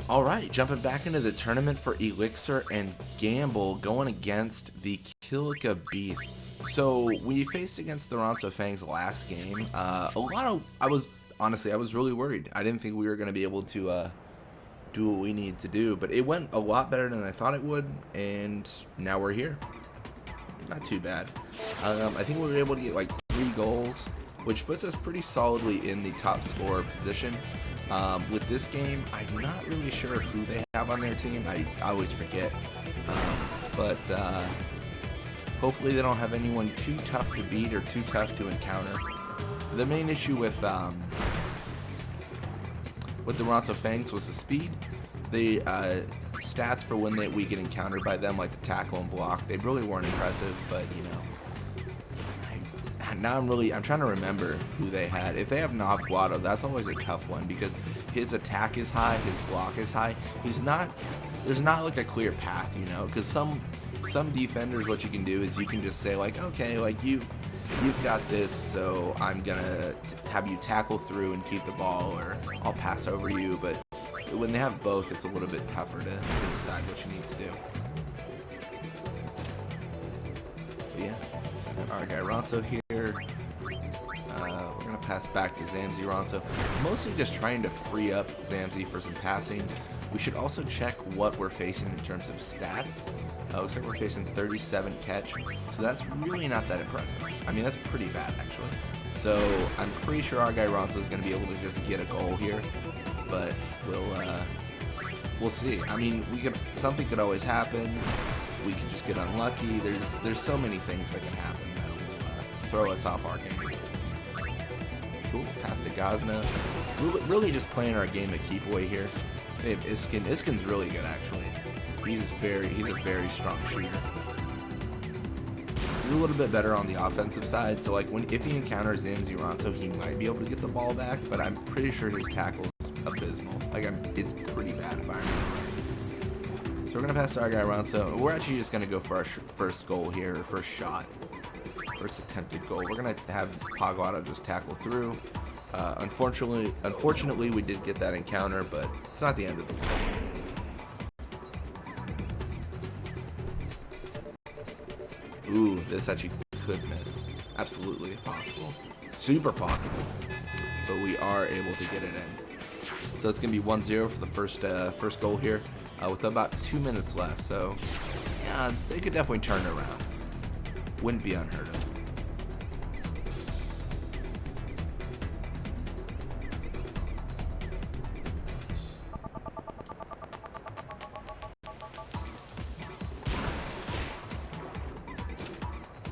Alright, jumping back into the tournament for Elixir and Gamble, going against the Kilika Beasts. So, we faced against the Ronso Fangs last game. I was really worried. I didn't think we were going to be able to do what we need to do, but it went a lot better than I thought it would, and now we're here. Not too bad. I think we were able to get like 3 goals, which puts us pretty solidly in the top scorer position. With this game, I'm not really sure who they have on their team. I always forget. But hopefully they don't have anyone too tough to beat or too tough to encounter. The main issue with the Ronso Fangs was the speed. The stats for when we get encountered by them, like the tackle and block, they really weren't impressive, but you know. Now I'm trying to remember who they had. If they have Nav Guado, that's always a tough one because his attack is high, his block is high. There's not like a clear path, you know, because some defenders, what you can do is you can just say like, okay, like you've got this, so I'm gonna have you tackle through and keep the ball, or I'll pass over you. But when they have both, it's a little bit tougher to decide what you need to do. But yeah, so we got our guy Ronso here. We're going to pass back to Zamzi Ronso. Mostly just trying to free up Zamzi for some passing. We should also check what we're facing in terms of stats. Looks like we're facing 37 catch, so that's really not that impressive. I mean, that's pretty bad, actually. So I'm pretty sure our guy Ronso is going to be able to just get a goal here, but we'll see. I mean, something could always happen. We could just get unlucky. There's so many things that can happen that will throw us off our game. Cool, pass to Gazna. Really just playing our game of keep away here. They have Iskin. Iskin's really good, actually. He's a very strong shooter. He's a little bit better on the offensive side, so like if he encounters Zamzi Ronso, he might be able to get the ball back, but I'm pretty sure his tackle is abysmal. Like it's pretty bad if I remember right. So we're gonna pass to our guy Ronso. We're actually just gonna go for our first goal here, or first shot. First attempted goal. We're gonna have Paguado just tackle through. Unfortunately, we did get that encounter, but it's not the end of the world. Ooh, this actually could miss. Absolutely possible. Super possible. But we are able to get it in. So it's gonna be 1-0 for the first goal here, with about 2 minutes left. So yeah, they could definitely turn it around. Wouldn't be unheard of.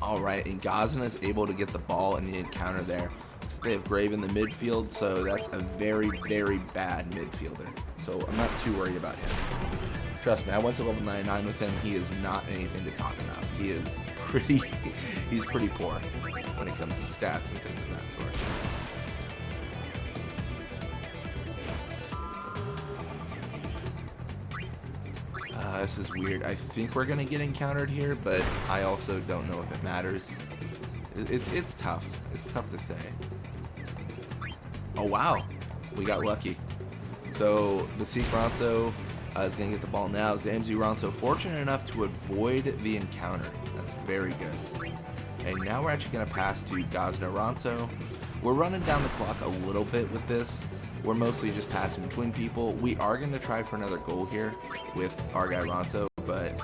Alright, and Gazna is able to get the ball in the encounter there. So they have Grave in the midfield, so that's a very, very bad midfielder. So I'm not too worried about him. Trust me, I went to level 99 with him. He is not anything to talk about. He's pretty poor when it comes to stats and things of that sort. This is weird. I think we're gonna get encountered here, but I also don't know if it matters. It's tough. It's tough to say. Oh wow, we got lucky. So Masik Ronso is gonna get the ball now. Zamzi Ronso fortunate enough to avoid the encounter. That's very good. And now we're actually gonna pass to Gazna Ronso. We're running down the clock a little bit with this. We're mostly just passing between people. We are going to try for another goal here with our guy Ronso, but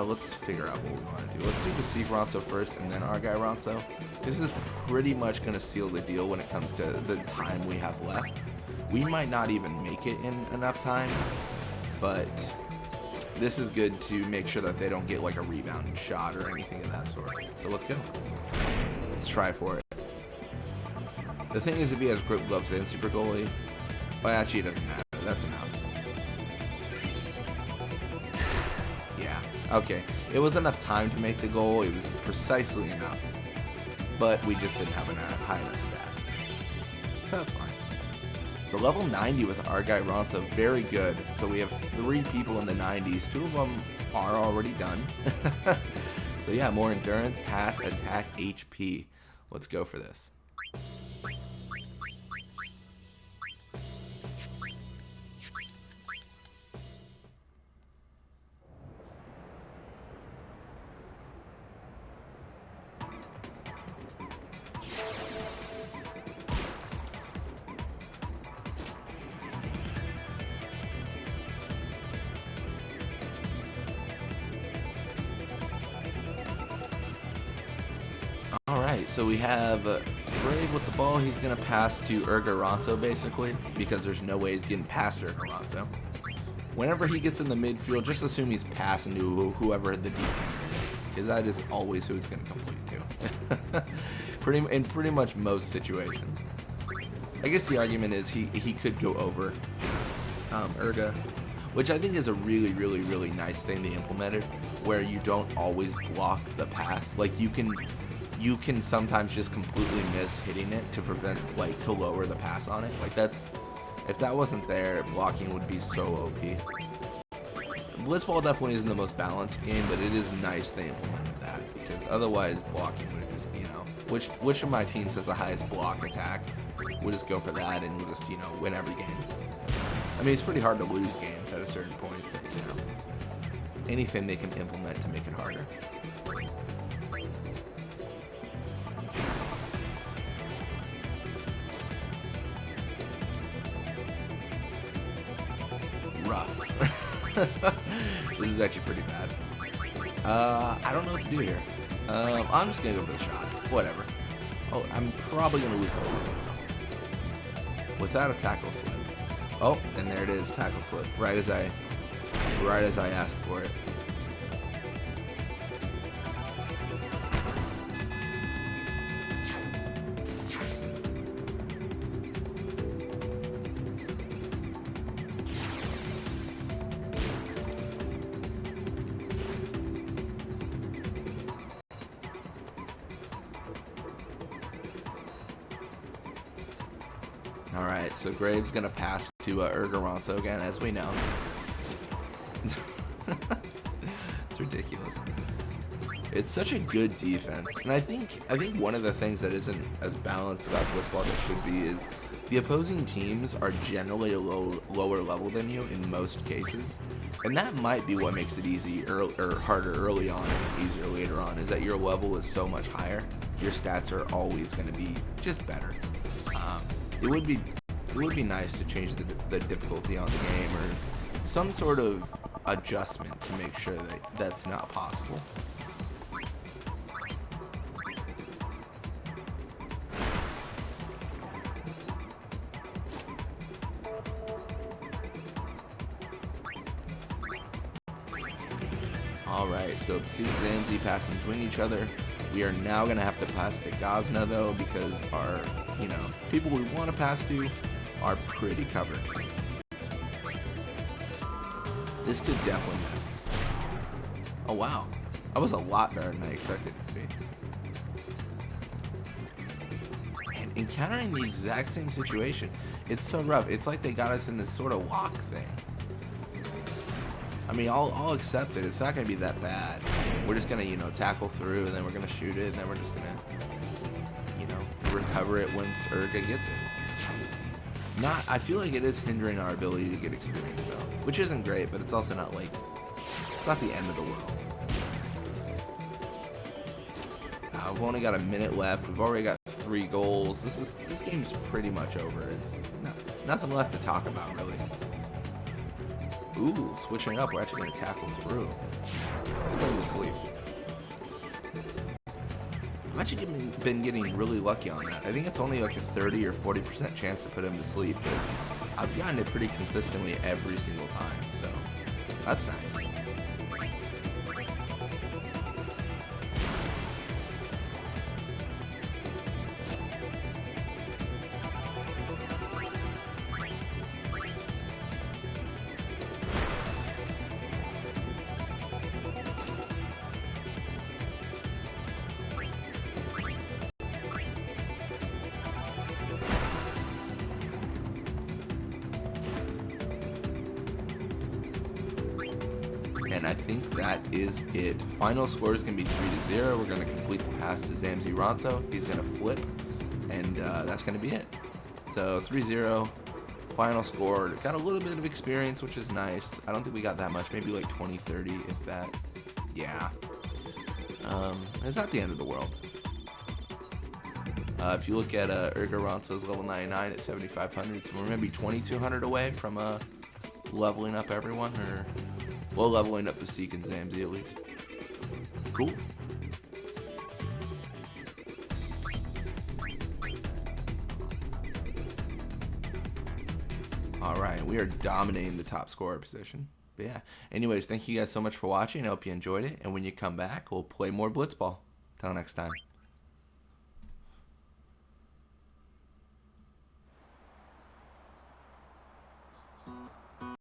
let's figure out what we want to do. Let's do Masik Ronso first and then our guy Ronso. This is pretty much going to seal the deal when it comes to the time we have left. We might not even make it in enough time, but this is good to make sure that they don't get like a rebound shot or anything of that sort. So let's go. Let's try for it. The thing is, if he has grip gloves and super goalie, well, actually it doesn't matter. That's enough. Yeah, okay. It was enough time to make the goal. It was precisely enough. But we just didn't have a high enough stat. So that's fine. So level 90 with our guy Ronso, very good. So we have 3 people in the 90s. 2 of them are already done. So yeah, more endurance, pass, attack, HP. Let's go for this. Alright, so we have Brave with the ball. He's going to pass to Ronso basically, because there's no way he's getting past Ronso. Whenever he gets in the midfield, just assume he's passing to whoever the defender is, because that is always who it's going to complete to. In pretty much most situations. I guess the argument is he could go over Urga, which I think is a really nice thing they implemented, where you don't always block the pass. Like you can sometimes just completely miss hitting it to prevent, like, to lower the pass on it. Like that's, if that wasn't there, blocking would be so OP. Blitzball definitely isn't the most balanced game, but it is nice they implemented that, because otherwise blocking would just, you know, which of my teams has the highest block attack? We'll just go for that and we'll just, you know, win every game. I mean, it's pretty hard to lose games at a certain point, but, you know, anything they can implement to make it harder. Rough. This is actually pretty bad. I don't know what to do here. I'm just gonna go for the shot. Whatever. Oh, I'm probably gonna lose the ball without a tackle slip. Oh, and there it is, tackle slip. Right as I asked for it. Alright, so Graves gonna pass to Ronso again, as we know. It's ridiculous. It's such a good defense, and I think one of the things that isn't as balanced about Blitzball as it should be is the opposing teams are generally a lower level than you in most cases, and that might be what makes it easy or harder early on and easier later on, is that your level is so much higher. Your stats are always going to be just better. It would be nice to change the difficulty on the game, or some sort of adjustment to make sure that that's not possible. Alright, so Beasts and Zamzi passing between each other. We are now going to have to pass to Gazna, though, because our, you know, people we want to pass to are pretty covered. This could definitely miss. Oh, wow. That was a lot better than I expected it to be. And encountering the exact same situation, it's so rough. It's like they got us in this sort of lock thing. I mean, I'll accept it. It's not going to be that bad. We're just going to, you know, tackle through, and then we're going to shoot it, and then we're just going to, you know, recover it once Urga gets it. I feel like it is hindering our ability to get experience, though, which isn't great, but it's also not like, it's not the end of the world. We've only got a minute left. We've already got 3 goals. This game's pretty much over. It's nothing left to talk about, really. Ooh, switching up. We're actually going to tackle through. Let's put him to sleep. I've actually been getting really lucky on that. I think it's only like a 30 or 40% chance to put him to sleep, but I've gotten it pretty consistently every single time, so that's nice. And I think that is it. Final score is going to be 3-0. We're going to complete the pass to Zamzi Ronso. He's going to flip, and that's going to be it. So 3-0, final score. Got a little bit of experience, which is nice. I don't think we got that much. Maybe like 20, 30, if that. Yeah. It's not the end of the world. If you look at Urga Ronso's level 99 at 7,500, so we're maybe 2,200 away from leveling up everyone, or well, leveling up Beasts and Zamzi at least. Cool. All right, we are dominating the top scorer position. But yeah, anyways, thank you guys so much for watching. I hope you enjoyed it. And when you come back, we'll play more Blitzball. Till next time.